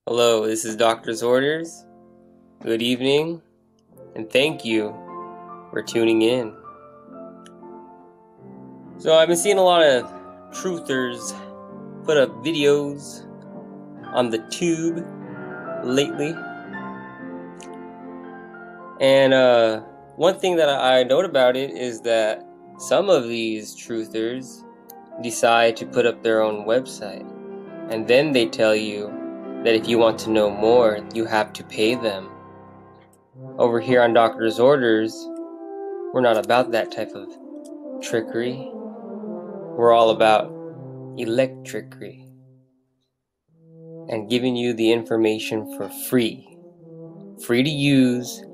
Hello, this is Doctor's Orders. Good evening, and thank you for tuning in. So I've been seeing a lot of truthers put up videos on the tube lately. And one thing that I note about it is that some of these truthers decide to put up their own website, and then they tell you that if you want to know more, you have to pay them. Over here on Doctor's Orders, we're not about that type of trickery. We're all about electricry and giving you the information for free. Free to use,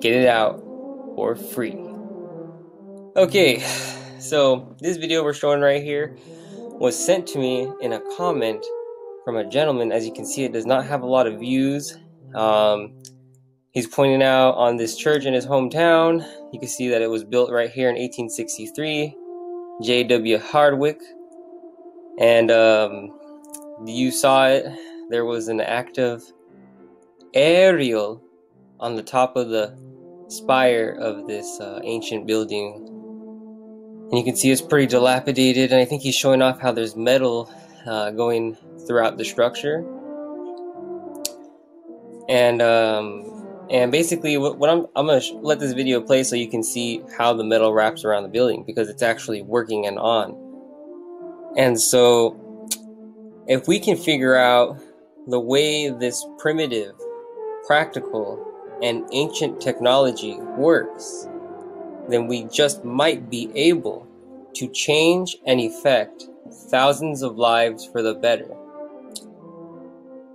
get it out for free. Okay, so this video we're showing right here was sent to me in a comment from a gentleman. As you can see, it does not have a lot of views. He's pointing out on this church in his hometown. You can see that it was built right here in 1863, J.W. Hardwick. And you saw it. There was an active aerial on the top of the spire of this ancient building. And you can see it's pretty dilapidated, and I think he's showing off how there's metal going throughout the structure. And basically what I'm gonna let this video play so you can see how the metal wraps around the building, because it's actually working and on. And so if we can figure out the way this primitive, practical, and ancient technology works, then we just might be able to change and affect thousands of lives for the better.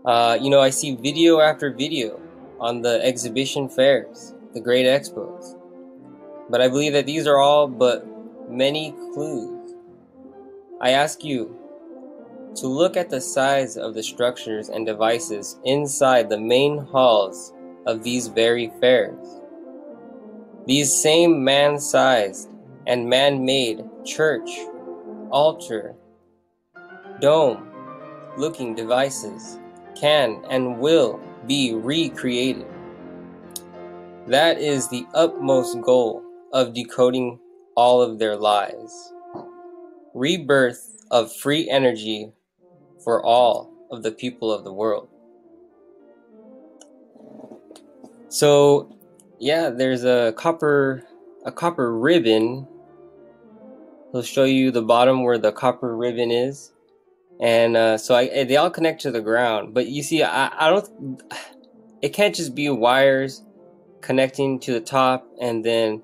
I see video after video on the exhibition fairs, the great expos, but I believe that these are all but many clues. I ask you to look at the size of the structures and devices inside the main halls of these very fairs. These same man-sized and man-made church, altar, dome-looking devices can and will be recreated. That is the utmost goal of decoding all of their lies. Rebirth of free energy for all of the people of the world. So, yeah, there's a copper ribbon. He'll show you the bottom where the copper ribbon is. And they all connect to the ground, but you see, I don't. It can't just be wires connecting to the top and then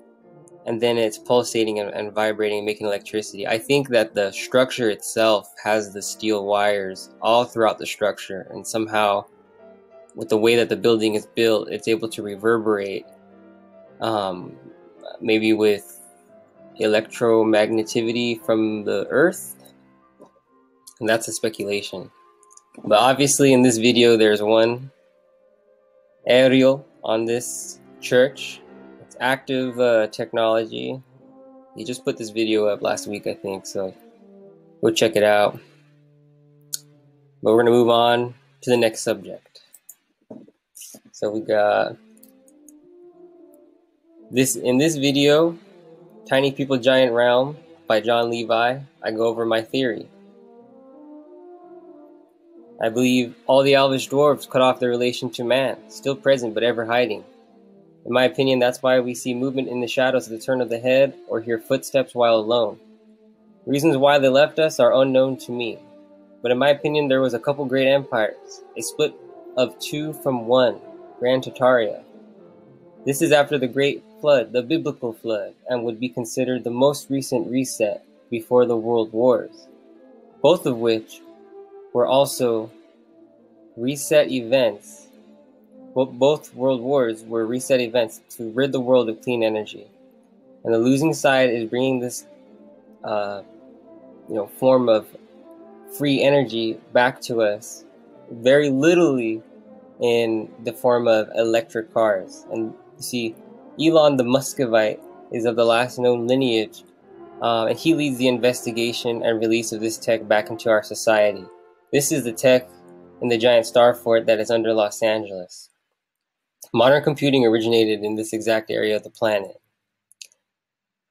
it's pulsating and vibrating, making electricity. I think that the structure itself has the steel wires all throughout the structure, and somehow, with the way that the building is built, it's able to reverberate, maybe with electromagnetivity from the earth. And that's a speculation. But obviously in this video there's one aerial on this church. It's active technology. He just put this video up last week, I think, so go check it out. But we're gonna move on to the next subject. So we got this in this video, Tiny People Giant Realm by John Levi. I go over my theory. I believe all the elvish dwarves cut off their relation to man, still present but ever hiding. In my opinion, that's why we see movement in the shadows at the turn of the head or hear footsteps while alone. Reasons why they left us are unknown to me, but in my opinion there was a couple great empires, a split of two from one, Grand Tartaria. This is after the great flood, the biblical flood, and would be considered the most recent reset before the world wars, both of which were also reset events. Both world wars were reset events to rid the world of clean energy. And the losing side is bringing this form of free energy back to us, very literally in the form of electric cars. And you see, Elon the Muskivite is of the last known lineage, and he leads the investigation and release of this tech back into our society. This is the tech in the giant star fort that is under Los Angeles. Modern computing originated in this exact area of the planet.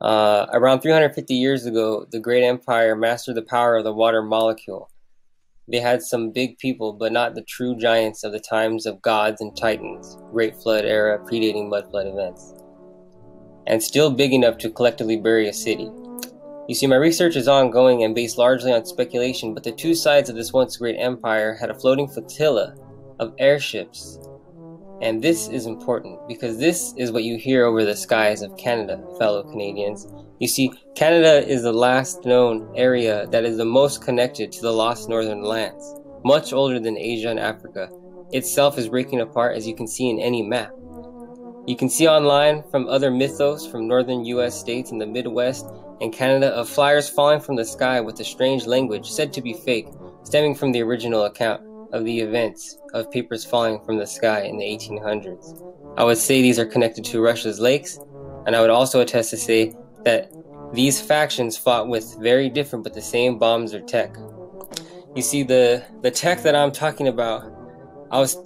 Around 350 years ago, the Great Empire mastered the power of the water molecule. They had some big people, but not the true giants of the times of gods and titans, Great Flood era, predating mudflood events, and still big enough to collectively bury a city. You see, my research is ongoing and based largely on speculation, but the two sides of this once great empire had a floating flotilla of airships. And this is important, because this is what you hear over the skies of Canada, fellow Canadians. You see, Canada is the last known area that is the most connected to the lost northern lands, much older than Asia and Africa. Itself is breaking apart, as you can see in any map. You can see online from other mythos from northern US states in the Midwest and Canada of flyers falling from the sky with a strange language said to be fake, stemming from the original account of the events of papers falling from the sky in the 1800s. I would say these are connected to Russia's lakes, and I would also attest to say that these factions fought with very different but the same bombs or tech. You see, the tech that I'm talking about, I was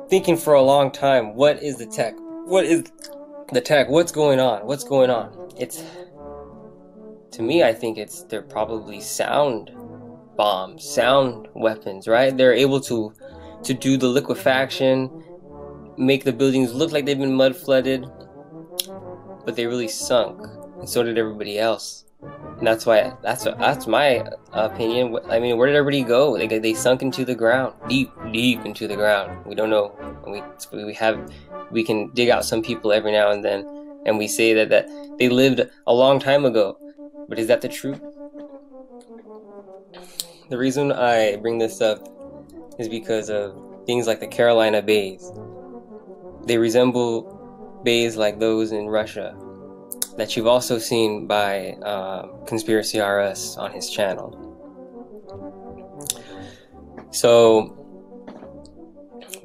thinking for a long time, what is the tech? What is the tech? What's going on? What's going on? To me, I think they're probably sound bombs, sound weapons, right? They're able to do the liquefaction, make the buildings look like they've been mud flooded, but they really sunk, and so did everybody else. And that's my opinion. I mean, where did everybody go? They sunk into the ground, deep into the ground. We don't know. We can dig out some people every now and then, and we say that they lived a long time ago. But is that the truth? The reason I bring this up is because of things like the Carolina Bays. They resemble bays like those in Russia that you've also seen by Conspiracy RS on his channel. So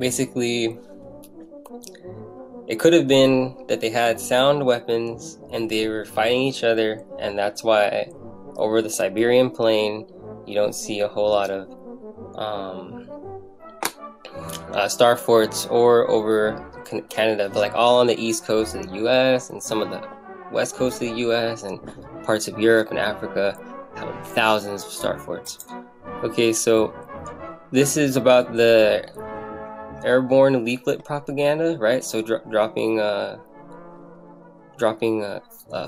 basically, it could have been that they had sound weapons and they were fighting each other, and that's why over the Siberian plain you don't see a whole lot of star forts, or over Canada, but like all on the east coast of the US and some of the west coast of the US and parts of Europe and Africa have thousands of star forts. Okay, so this is about the airborne leaflet propaganda, right? So dropping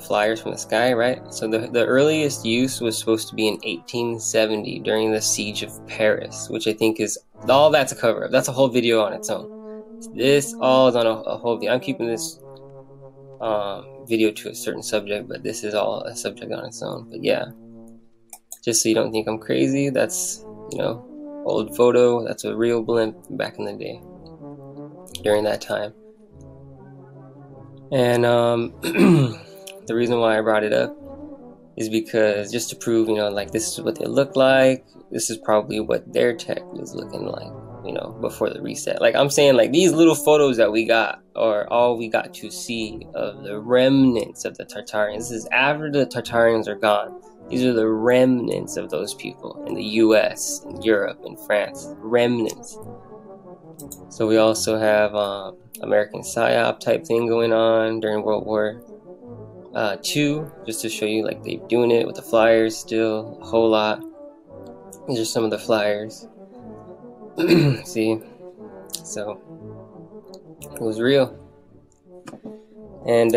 flyers from the sky, right? So the earliest use was supposed to be in 1870 during the siege of Paris, which I think is all that's a cover up. That's a whole video on its own. This all is on a whole video. I'm keeping this video to a certain subject, but this is all a subject on its own. But yeah, just so you don't think I'm crazy, that's, old photo. That's a real blimp back in the day, during that time. And the reason why I brought it up is because just to prove, like, this is what they look like. This is probably what their tech was looking like, before the reset. Like I'm saying, like, these little photos that we got are all we got to see of the remnants of the Tartarians. This is after the Tartarians are gone. These are the remnants of those people in the US, and Europe, and France. Remnants. So we also have American PSYOP type thing going on during World War II, just to show you, like, they're doing it with the flyers still, a whole lot. These are some of the flyers. See? So, it was real. And,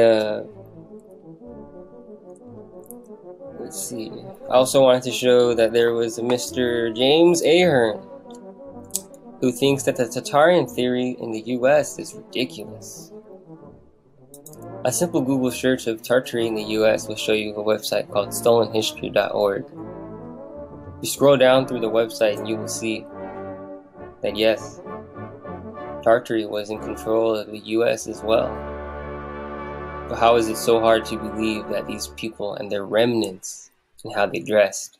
let's see. I also wanted to show that there was a Mr. James Ahern, who thinks that the Tartarian theory in the US is ridiculous. A simple Google search of Tartary in the US will show you a website called stolenhistory.org. You scroll down through the website and you will see that yes, Tartary was in control of the US as well. But how is it so hard to believe that these people and their remnants and how they dressed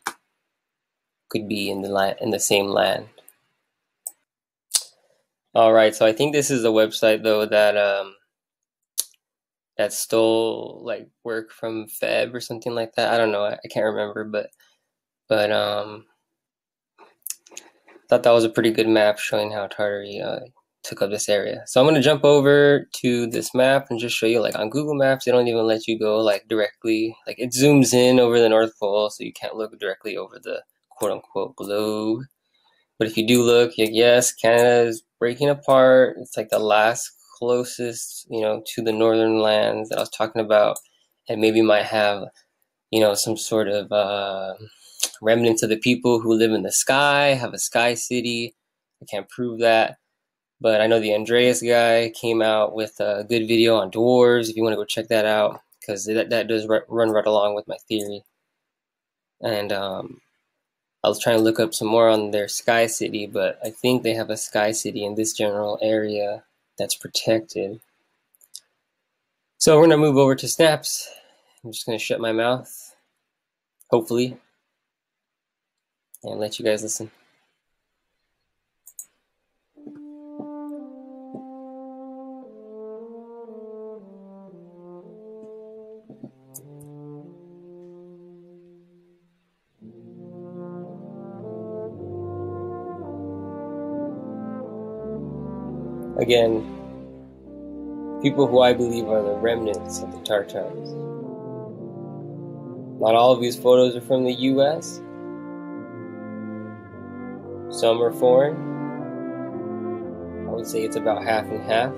could be in the same land? Alright, so I think this is a website though that stole like work from Feb or something like that. I don't know, I can't remember, but the thought that was a pretty good map showing how Tartaria took up this area. So I'm going to jump over to this map and just show you, like on Google Maps, they don't even let you go like directly, like it zooms in over the North Pole, so you can't look directly over the quote-unquote globe. But if you do look, yes, Canada is breaking apart. It's like the last closest, to the northern lands that I was talking about, and maybe might have, some sort of remnants of the people who live in the sky, have a sky city. I can't prove that. But I know the Andreas guy came out with a good video on dwarves, if you want to go check that out, because that does run right along with my theory. And I was trying to look up some more on their sky city, but I think they have a sky city in this general area that's protected. So we're going to move over to snaps. I'm just going to shut my mouth, hopefully, and let you guys listen. Again, people who I believe are the remnants of the Tartars. Not all of these photos are from the US. Some are foreign. I would say it's about half and half.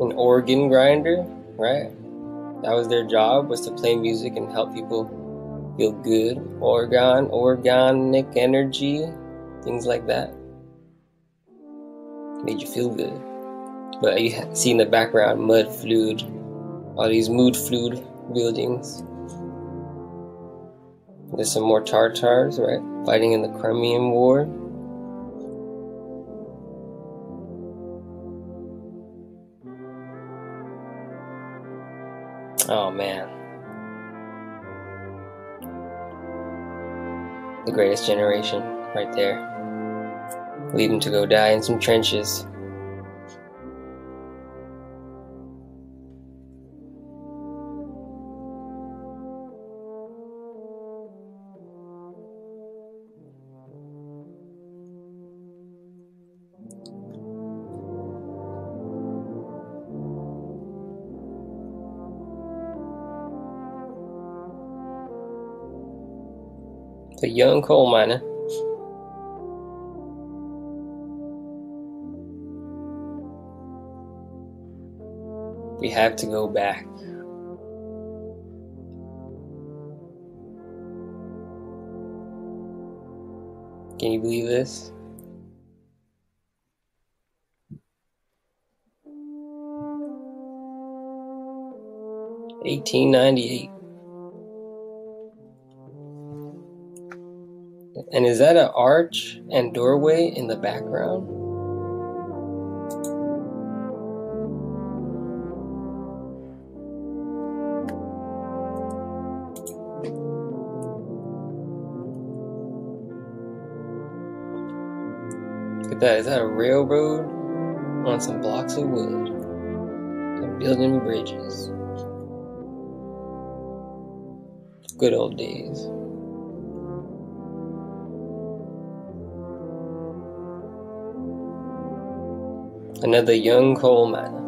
An organ grinder, right? That was their job, was to play music and help people feel good. Organic energy, things like that. Made you feel good. But you see in the background, mudflood, all these mudflood buildings. There's some more Tartars, right? Fighting in the Crimean War. Oh man. The greatest generation, right there. Leave them to go die in some trenches. It's a young coal miner. We have to go back. Can you believe this? $1898. And is that an arch and doorway in the background? Look at that. Is that a railroad on some blocks of wood? They're building bridges. Good old days. Another young coal miner.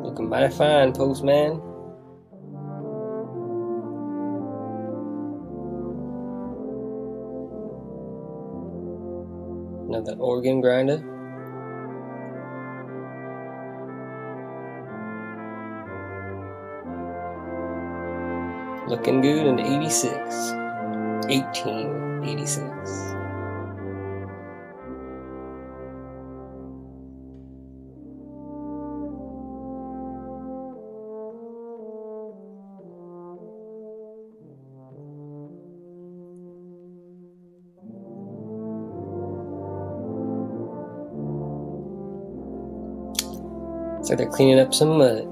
Looking mighty fine, postman. Another organ grinder. Looking good in 86. 1886. So they're cleaning up some mud.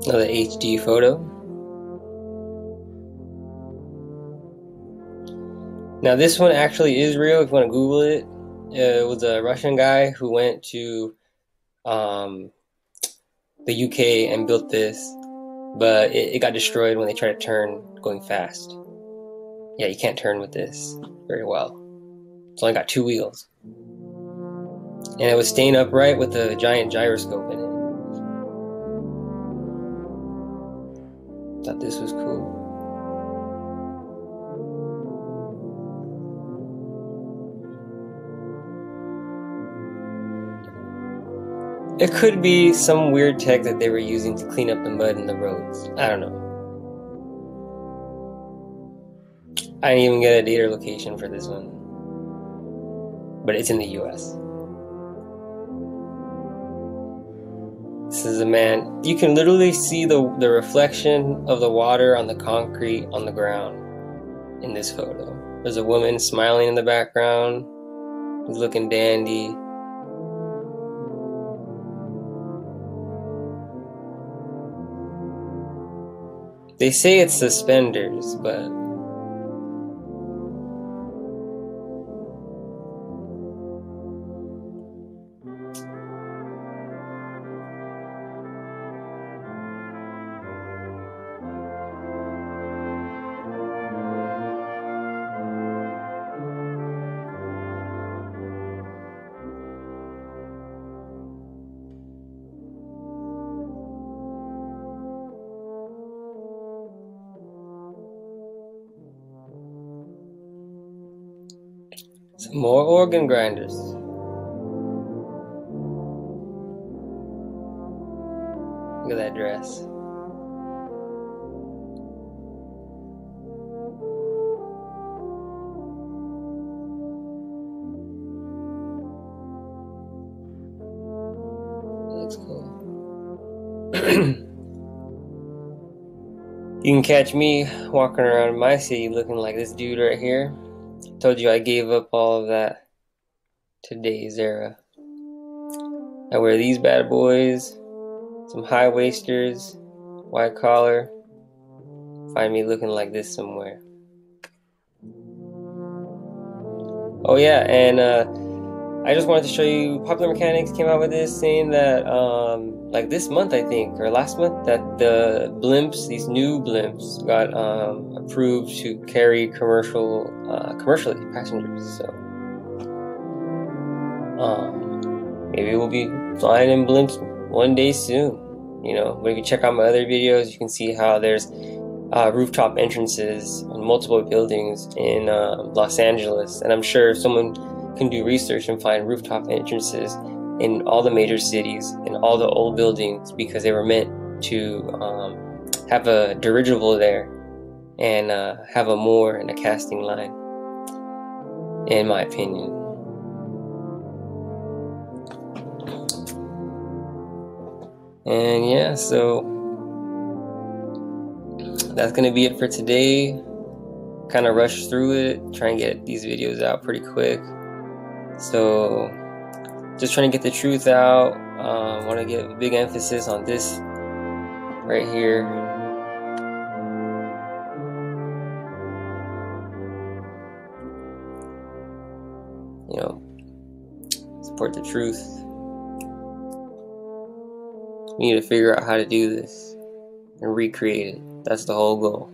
Another HD photo. Now this one actually is real if you want to Google it. It was a Russian guy who went to the UK and built this, but it got destroyed when they tried to turn going fast. Yeah, you can't turn with this very well. It's only got 2 wheels. And it was staying upright with a giant gyroscope in it. Thought this was cool. It could be some weird tech that they were using to clean up the mud in the roads. I don't know. I didn't even get a data location for this one. But it's in the US. This is a man. You can literally see the reflection of the water on the concrete on the ground in this photo. There's a woman smiling in the background. He's looking dandy. They say it's suspenders, but some more organ grinders. Look at that dress. That looks cool. You can catch me walking around my city looking like this dude right here. Told you I gave up all of that today's era. I wear these bad boys, some high waisters, white collar. Find me looking like this somewhere. Oh yeah, and I just wanted to show you, Popular Mechanics came out with this saying that like this month I think, or last month, that the blimps, these new blimps, got approved to carry commercially passengers. So maybe we'll be flying in blimps one day soon. You know, but if you check out my other videos, you can see how there's rooftop entrances on multiple buildings in Los Angeles, and I'm sure someone can do research and find rooftop entrances in all the major cities, in all the old buildings, because they were meant to have a dirigible there and have a moor and a casting line, in my opinion. And yeah, so that's gonna be it for today. Kind of rushed through it, try and get these videos out pretty quick. So just trying to get the truth out. Want to give a big emphasis on this right here. You know, support the truth. We need to figure out how to do this and recreate it. That's the whole goal.